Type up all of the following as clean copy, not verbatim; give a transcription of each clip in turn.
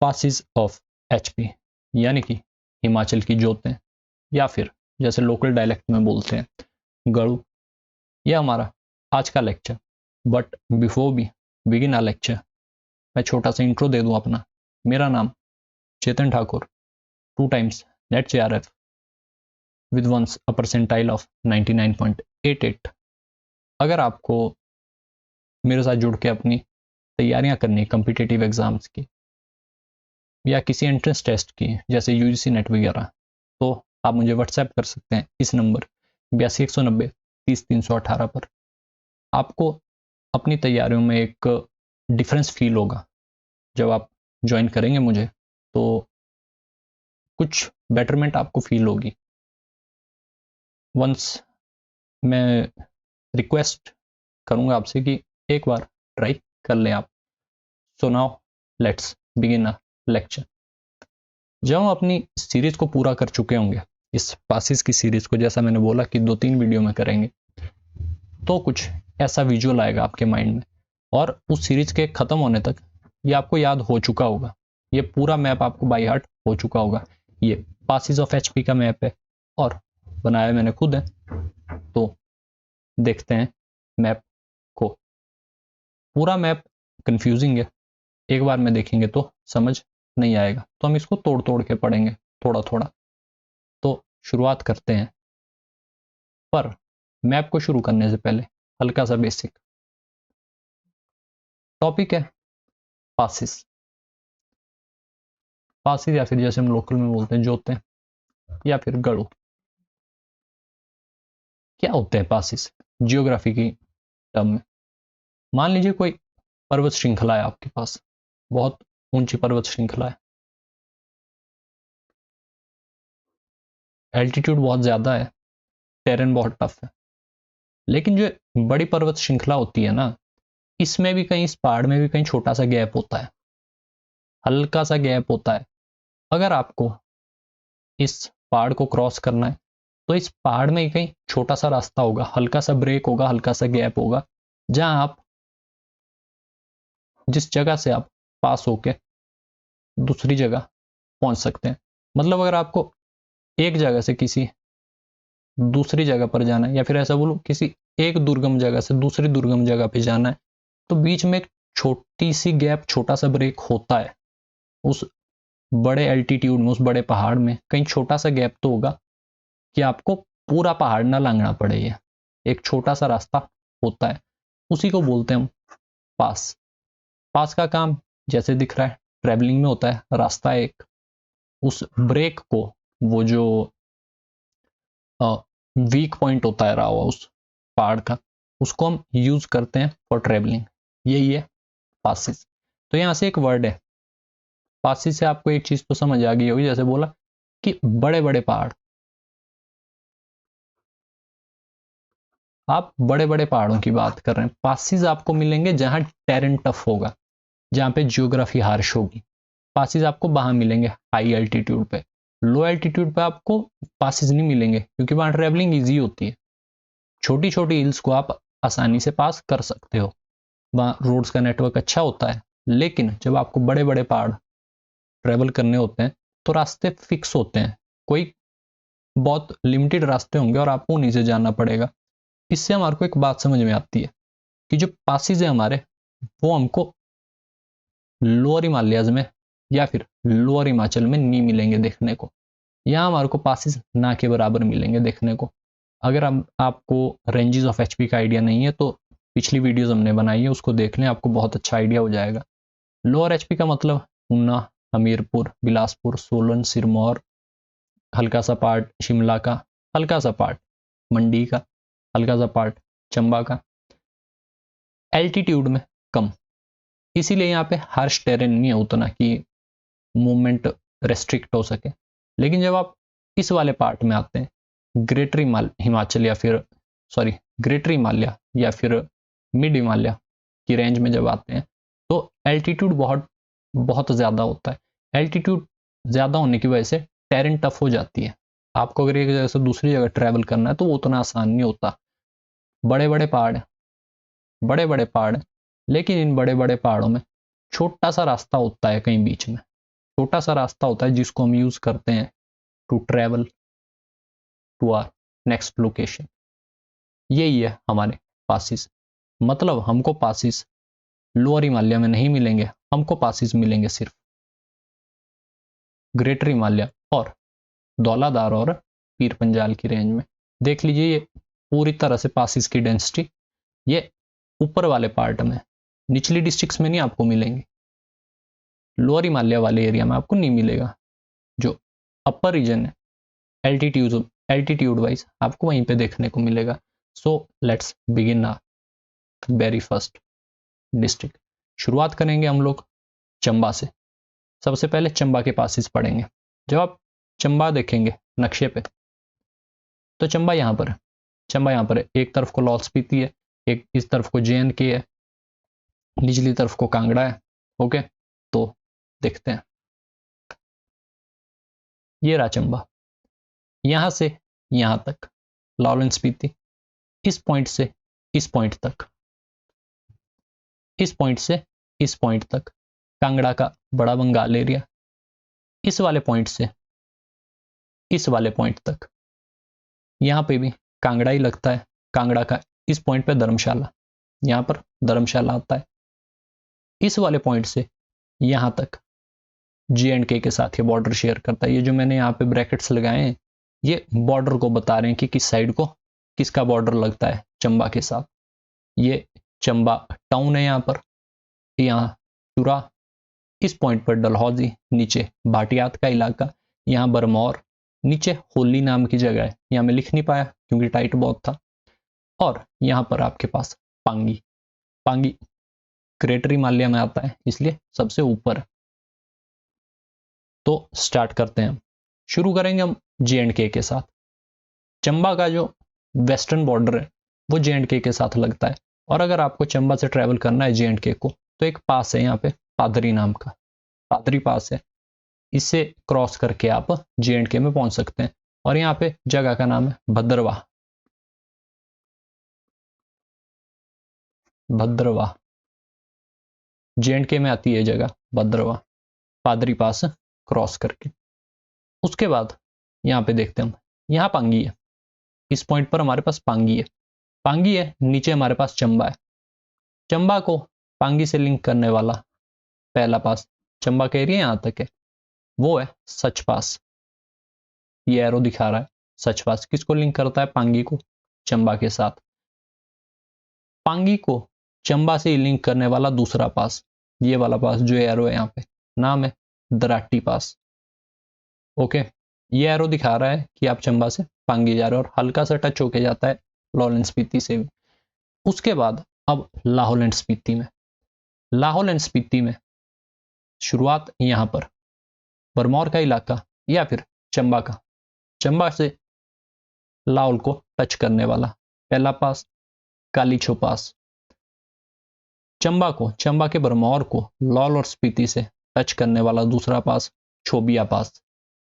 Passes of HP यानी कि हिमाचल की जोतें, या फिर जैसे लोकल डायलेक्ट में बोलते हैं गड़ू। यह हमारा आज का lecture. But before we begin our lecture, मैं छोटा सा इंट्रो दे दूं अपना। मेरा नाम Chetan Thakur, 2 times NET JRF with once a percentile of 99.88। अगर आपको मेरे साथ जुड़ के अपनी तैयारियां करनी कम्पिटिटिव एग्जाम्स की या किसी एंट्रेंस टेस्ट की जैसे यूजीसी नेट वगैरह, तो आप मुझे व्हाट्सएप कर सकते हैं इस नंबर 82 190 30 318 पर। आपको अपनी तैयारियों में एक डिफरेंस फील होगा जब आप ज्वाइन करेंगे मुझे, तो कुछ बेटरमेंट आपको फील होगी। वंस मैं रिक्वेस्ट करूंगा आपसे कि एक बार ट्राई कर लें आप। So now let's begin a lecture. जब हम अपनी सीरीज को पूरा कर चुके होंगे, इस पासिस की सीरीज को, जैसा मैंने बोला कि 2-3 वीडियो में करेंगे, तो कुछ ऐसा विजुअल आएगा आपके माइंड में, और उस सीरीज के खत्म होने तक ये आपको याद हो चुका होगा। ये पूरा मैप आपको बाय हार्ट हो चुका होगा। ये पासिस ऑफ एचपी का मैप है और बनाया मैंने खुद है। तो देखते हैं मैप को। पूरा मैप कंफ्यूजिंग है, एक बार में देखेंगे तो समझ नहीं आएगा, तो हम इसको तोड़ तोड़ के पढ़ेंगे थोड़ा थोड़ा। तो शुरुआत करते हैं, पर मैप को शुरू करने से पहले हल्का सा बेसिक टॉपिक है पासिस। पासिस या फिर जैसे हम लोकल में बोलते हैं जोते या फिर गढ़ू। क्या होते हैं पासिस जियोग्राफी की टर्म में? मान लीजिए कोई पर्वत श्रृंखला है आपके पास, बहुत ऊंची पर्वत श्रृंखला है, एल्टीट्यूड बहुत ज्यादा है, टेरेन बहुत टफ है। लेकिन जो बड़ी पर्वत श्रृंखला होती है ना, इसमें भी कहीं, इस पहाड़ में भी कहीं छोटा सा गैप होता है, हल्का सा गैप होता है। अगर आपको इस पहाड़ को क्रॉस करना है तो इस पहाड़ में कहीं छोटा सा रास्ता होगा, हल्का सा ब्रेक होगा, हल्का सा गैप होगा, जहां आप, जिस जगह से आप पास होके दूसरी जगह पहुंच सकते हैं। मतलब अगर आपको एक जगह से किसी दूसरी जगह पर जाना है, या फिर ऐसा बोलूं किसी एक दुर्गम जगह से दूसरी दुर्गम जगह पे जाना है, तो बीच में एक छोटी सी गैप, छोटा सा ब्रेक होता है। उस बड़े एल्टीट्यूड में, उस बड़े पहाड़ में कहीं छोटा सा गैप तो होगा कि आपको पूरा पहाड़ ना लांघना पड़े। ये एक छोटा सा रास्ता होता है, उसी को बोलते हैं हम पास। पास का काम जैसे दिख रहा है ट्रेवलिंग में होता है, रास्ता एक, उस ब्रेक को, वो जो वीक पॉइंट होता है रहा हुआ उस पहाड़ का, उसको हम यूज करते हैं फॉर ट्रेवलिंग। यही है पासिस। तो यहां से एक वर्ड है पासिस से, आपको एक चीज तो समझ आ गई होगी, जैसे बोला कि बड़े बड़े पहाड़, आप बड़े बड़े पहाड़ों की बात कर रहे हैं। पासिस आपको मिलेंगे जहां टेरेन टफ होगा, जहां पे जियोग्राफी हार्श होगी। पासिस आपको वहां मिलेंगे हाई एल्टीट्यूड पे। लो एल्टीट्यूड पे आपको पासिस नहीं मिलेंगे, क्योंकि वहां ट्रेवलिंग ईजी होती है। छोटी छोटी हिल्स को आप आसानी से पास कर सकते हो, वहां रोड्स का नेटवर्क अच्छा होता है। लेकिन जब आपको बड़े बड़े पहाड़ ट्रेवल करने होते हैं तो रास्ते फिक्स होते हैं, कोई बहुत लिमिटेड रास्ते होंगे और आपको उन्हीं से जाना पड़ेगा। इससे हमारे को एक बात समझ में आती है कि जो पासिस है हमारे, वो हमको लोअर हिमालयाज में या फिर लोअर हिमाचल में नहीं मिलेंगे देखने को। यहाँ हमारे को पासिस ना के बराबर मिलेंगे देखने को। अगर आपको रेंजेस ऑफ एचपी का आइडिया नहीं है तो पिछली वीडियोस हमने बनाई है, उसको देख लें, आपको बहुत अच्छा आइडिया हो जाएगा। लोअर एचपी का मतलब ऊना, हमीरपुर, बिलासपुर, सोलन, सिरमौर, हल्का सा पार्ट शिमला का, हल्का सा पार्ट मंडी का, हल्का सा पार्ट चंबा का। एल्टीट्यूड में कम, इसीलिए यहाँ पे हार्श टेरेन नहीं है उतना कि मूवमेंट रेस्ट्रिक्ट हो सके। लेकिन जब आप इस वाले पार्ट में आते हैं, ग्रेटर हिमाचल या फिर सॉरी ग्रेटर हिमालय या फिर मिड हिमालय की रेंज में जब आते हैं, तो एल्टीट्यूड बहुत बहुत ज़्यादा होता है। एल्टीट्यूड ज़्यादा होने की वजह से टेरेन टफ हो जाती है। आपको अगर एक जगह से दूसरी जगह ट्रैवल करना है तो वो उतना आसान नहीं होता। बड़े बड़े पहाड़ हैं, बड़े बड़े पहाड़ हैं, लेकिन इन बड़े बड़े पहाड़ों में छोटा सा रास्ता होता है कहीं बीच में, छोटा सा रास्ता होता है जिसको हम यूज करते हैं to travel to our next location. यही है हमारे पासिस। मतलब हमको पासिस लोअर हिमालय में नहीं मिलेंगे, हमको पासिस मिलेंगे सिर्फ ग्रेटर हिमालय और धौलाधार और पीर पंजाल की रेंज में। देख लीजिए ये पूरी तरह से पासिस की डेंसिटी ये ऊपर वाले पार्ट में, निचली डिस्ट्रिक्ट्स में नहीं आपको मिलेंगे, लोअर हिमालय वाले एरिया में आपको नहीं मिलेगा। जो अपर रीजन है एल्टीट्यूड वाइज आपको वहीं पे देखने को मिलेगा। So let's begin very first district. शुरुआत करेंगे हम लोग चंबा से। सबसे पहले चंबा के पासिस पढ़ेंगे। जब आप चंबा देखेंगे नक्शे पे तो चंबा यहाँ पर है, चंबा यहाँ पर है। एक तरफ को लाहौल स्पीति है, एक इस तरफ को JNK है, निचली तरफ को कांगड़ा है। ओके, तो देखते हैं। ये रहा चंबा, यहां से यहां तक लाहौल स्पीति, इस पॉइंट से इस पॉइंट तक, इस पॉइंट से इस पॉइंट तक कांगड़ा का बड़ा बंगाल एरिया, इस वाले पॉइंट से इस वाले पॉइंट तक। यहां पे भी कांगड़ा ही लगता है। कांगड़ा का इस पॉइंट पे धर्मशाला, यहां पर धर्मशाला आता है। इस वाले पॉइंट से यहां तक JNK के साथ ये बॉर्डर शेयर करता है। ये जो मैंने यहाँ पे ब्रैकेट्स लगाए हैं ये बॉर्डर को बता रहे हैं कि किस साइड को किसका बॉर्डर लगता है चंबा के साथ। ये चंबा टाउन है, यहाँ पर, यहाँ चुरा, इस पॉइंट पर डलहौजी, नीचे भाटियात का इलाका, यहाँ बरमौर, नीचे होली नाम की जगह है, यहाँ मैं लिख नहीं पाया क्योंकि टाइट बहुत था। और यहाँ पर आपके पास पांगी, पांगी ग्रेटर हिमालय में आता है इसलिए सबसे ऊपर। तो स्टार्ट करते हैं, शुरू करेंगे हम JNK के साथ। चंबा का जो वेस्टर्न बॉर्डर है वो JNK के साथ लगता है। और अगर आपको चंबा से ट्रेवल करना है JNK को तो एक पास है यहाँ पे पादरी नाम का, पादरी पास है, इससे क्रॉस करके आप JNK में पहुंच सकते हैं। और यहाँ पे जगह का नाम है भद्रवाह, भद्रवाह JNK में आती है जगह भद्रवाह, पादरी पास क्रॉस करके। उसके बाद यहाँ पे देखते हैं हम, यहाँ पांगी है, इस पॉइंट पर हमारे पास पांगी है, पांगी है, नीचे हमारे पास चंबा है। चंबा को पांगी से लिंक करने वाला पहला पास चंबा का एरिया यहाँ तक है, वो है सच पास। ये एरो दिखा रहा है सच पास, किसको लिंक करता है? पांगी को चंबा के साथ। पांगी को चंबा से लिंक करने वाला दूसरा पास, ये वाला पास जो एरो है यहाँ पे, नाम है दराटी पास। ओके, ये एरो दिखा रहा है कि आप चंबा से पांगी जा रहे हो और हल्का सा टच होके जाता है लाहौल स्पीति से भी। उसके बाद अब लाहौल एंड स्पीति में, लाहौल एंड स्पीति में शुरुआत यहां पर भरमौर का इलाका या फिर चंबा का, चंबा से लाहौल को टच करने वाला पहला पास कालीछो पास। चंबा के भरमौर को लाहौल और स्पीति से टच करने वाला दूसरा पास छोबिया पास।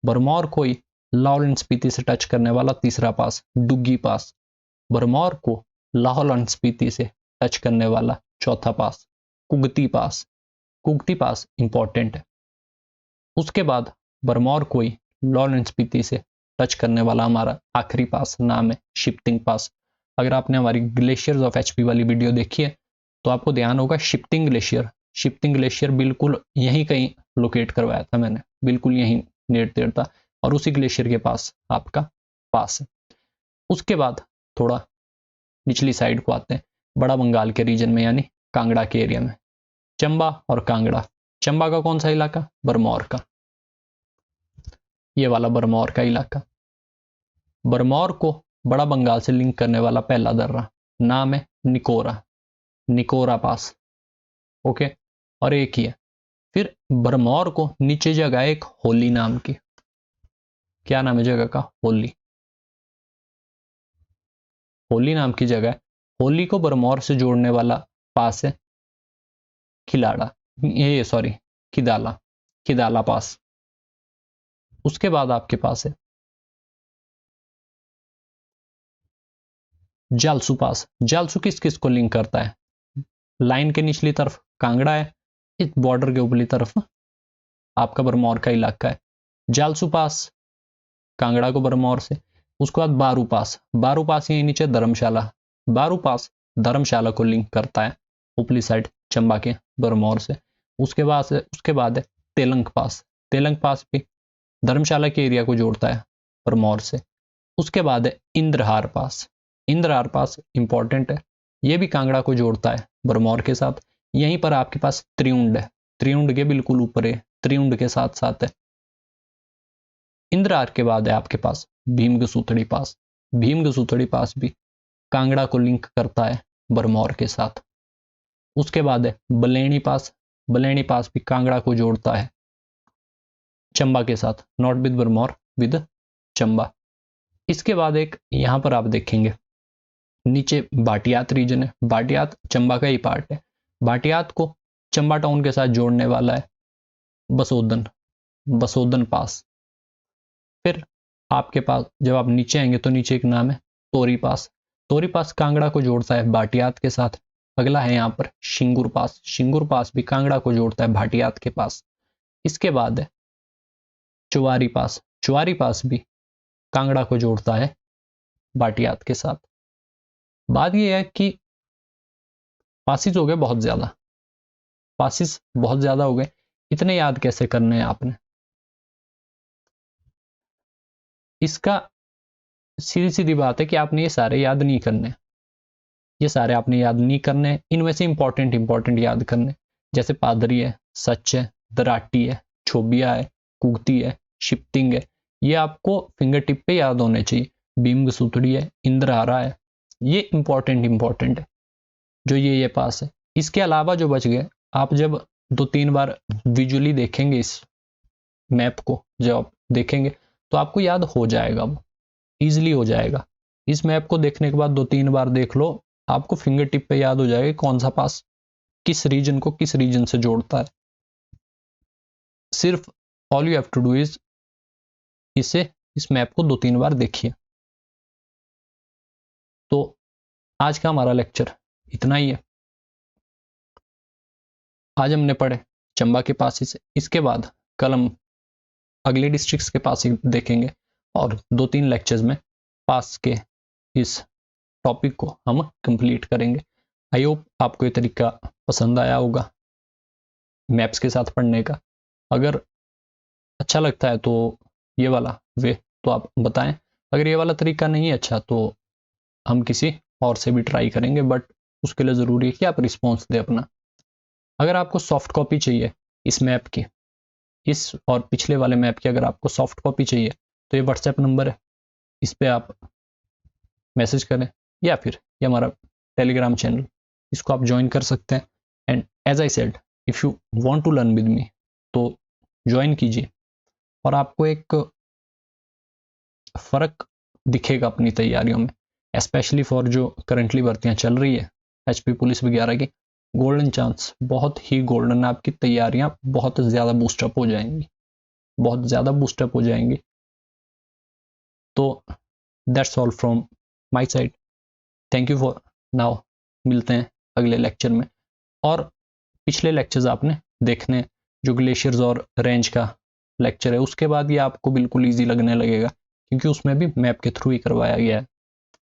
भरमौर को ही लाहौल एंड स्पीति से टच करने वाला तीसरा पास डुग्गी पास। भरमौर को लाहौल एंड स्पीति से टच करने वाला चौथा पास कुगती पास। कुगती पास इंपॉर्टेंट है। उसके बाद भरमौर को ही लाहौल एंड स्पीति से टच करने वाला हमारा आखिरी पास नाम है शिप्तिंग पास। अगर आपने हमारी ग्लेशियर्स ऑफ HP वाली वीडियो देखी है तो आपको ध्यान होगा शिप्तिंग ग्लेशियर, शिप्तिंग ग्लेशियर बिल्कुल यहीं कहीं लोकेट करवाया था मैंने, बिल्कुल यहीं नेट देर था, और उसी ग्लेशियर के पास आपका पास है। उसके बाद थोड़ा निचली साइड को आते हैं बड़ा बंगाल के रीजन में, यानी कांगड़ा के एरिया में, चंबा और कांगड़ा। चंबा का कौन सा इलाका? बरमौर का, ये वाला बरमौर का इलाका। बरमौर को बड़ा बंगाल से लिंक करने वाला पहला दर्रा नाम है निकोरा, निकोरा पास। ओके, और एक ही है। फिर बरमौर को नीचे जगह एक होली नाम की, क्या नाम है जगह का? होली, होली नाम की जगह है। होली को बरमौर से जोड़ने वाला पास है खिलाड़ा, ये सॉरी खिदाला, खिदाला पास। उसके बाद आपके पास है जालसू पास। जालसू किस किस को लिंक करता है? लाइन के निचली तरफ कांगड़ा है, इस बॉर्डर के ऊपरी तरफ आपका भरमौर का इलाका है। जालसू पास कांगड़ा को भरमौर से, उसके बाद बारू पास, बारू पास यहीं नीचे धर्मशाला, बारू पास धर्मशाला को लिंक करता है ऊपरी साइड चंबा के भरमौर से। उसके बाद है तेलंग पास, तेलंग पास भी धर्मशाला के एरिया को जोड़ता है भरमौर से। उसके बाद है इंद्रहार पास, इंद्रहार पास इंपॉर्टेंट है, ये भी कांगड़ा को जोड़ता है भरमौर के साथ। यहीं पर आपके पास त्रिउंड है, त्रिउंड के बिल्कुल ऊपर है, त्रिउंड के साथ साथ है। इंद्रहार के बाद है आपके पास भीमगसूथड़ी पास, भीमगसूथड़ी पास भी कांगड़ा को लिंक करता है भरमौर के साथ। उसके बाद है बलेनी पास, बलेनी पास भी कांगड़ा को जोड़ता है चंबा के साथ, not with Bharmour, with Chamba. इसके बाद एक यहां पर आप देखेंगे नीचे भाटियात रीजन है, भाटियात चंबा का ही पार्ट है। भाटियात को चंबा टाउन के साथ जोड़ने वाला है बसोदन, बसोदन पास। फिर आपके पास जब आप नीचे आएंगे तो नीचे एक नाम है तोरी पास, तोरी पास कांगड़ा को जोड़ता है भाटियात के साथ। अगला है यहाँ पर शिंगुर पास, शिंगुर पास भी कांगड़ा को जोड़ता है भाटियात के पास। इसके बाद है चुवारी पास, चुवारी पास भी कांगड़ा को जोड़ता है भाटियात के साथ। बात यह है कि पासिस हो गए बहुत ज्यादा, पासिस बहुत ज्यादा हो गए, इतने याद कैसे करने हैं आपने? इसका सीधी सीधी बात है कि आपने ये सारे याद नहीं करने, ये सारे आपने याद नहीं करने, इनमें से इंपॉर्टेंट याद करने, जैसे पादरी है, सच है, दराटी है, छोबिया है, कुगती है, शिफ्टिंग है, ये आपको फिंगर टिप पे याद होने चाहिए। भीमगसूथड़ी है, इंद्रहारा है, ये इंपॉर्टेंट है जो ये पास है। इसके अलावा जो बच गए, आप जब 2-3 बार विजुअली देखेंगे इस मैप को, जब आप देखेंगे तो आपको याद हो जाएगा, वो ईजिली हो जाएगा। इस मैप को देखने के बाद 2-3 बार देख लो, आपको फिंगर टिप पे याद हो जाएगा कौन सा पास किस रीजन को किस रीजन से जोड़ता है। सिर्फ all you have to do is इस मैप को 2-3 बार देखिए। तो आज का हमारा लेक्चर इतना ही है। आज हमने पढ़े चंबा के पास से, इसके बाद कल हम अगले डिस्ट्रिक्ट्स के पास ही देखेंगे और 2-3 लेक्चर्स में पास के इस टॉपिक को हम कंप्लीट करेंगे। आई होप आपको ये तरीका पसंद आया होगा मैप्स के साथ पढ़ने का। अगर अच्छा लगता है तो ये वाला वे तो आप बताएं, अगर ये वाला तरीका नहीं अच्छा तो हम किसी और से भी ट्राई करेंगे, बट उसके लिए ज़रूरी है कि आप रिस्पॉन्स दें अपना। अगर आपको सॉफ्ट कॉपी चाहिए इस मैप की, इस और पिछले वाले मैप की अगर आपको सॉफ्ट कॉपी चाहिए तो ये व्हाट्सएप नंबर है, इस पर आप मैसेज करें, या फिर ये हमारा टेलीग्राम चैनल, इसको आप ज्वाइन कर सकते हैं। And as I said, if you want to learn with me तो ज्वाइन कीजिए और आपको एक फ़र्क दिखेगा अपनी तैयारियों में, स्पेशली फॉर जो करंटली भर्तियाँ चल रही है एचपी पुलिस वगैरह की। गोल्डन चांस, बहुत ही गोल्डन, आपकी तैयारियां बहुत ज़्यादा बूस्टअप हो जाएंगी, बहुत ज़्यादा बूस्टअप हो जाएंगी। तो that's all from my side, thank you for now. मिलते हैं अगले लेक्चर में, और पिछले लेक्चर्स आपने देखने, जो ग्लेशियर्स और रेंज का लेक्चर है, उसके बाद ये आपको बिल्कुल ईजी लगने लगेगा क्योंकि उसमें भी मैप के थ्रू ही करवाया गया है।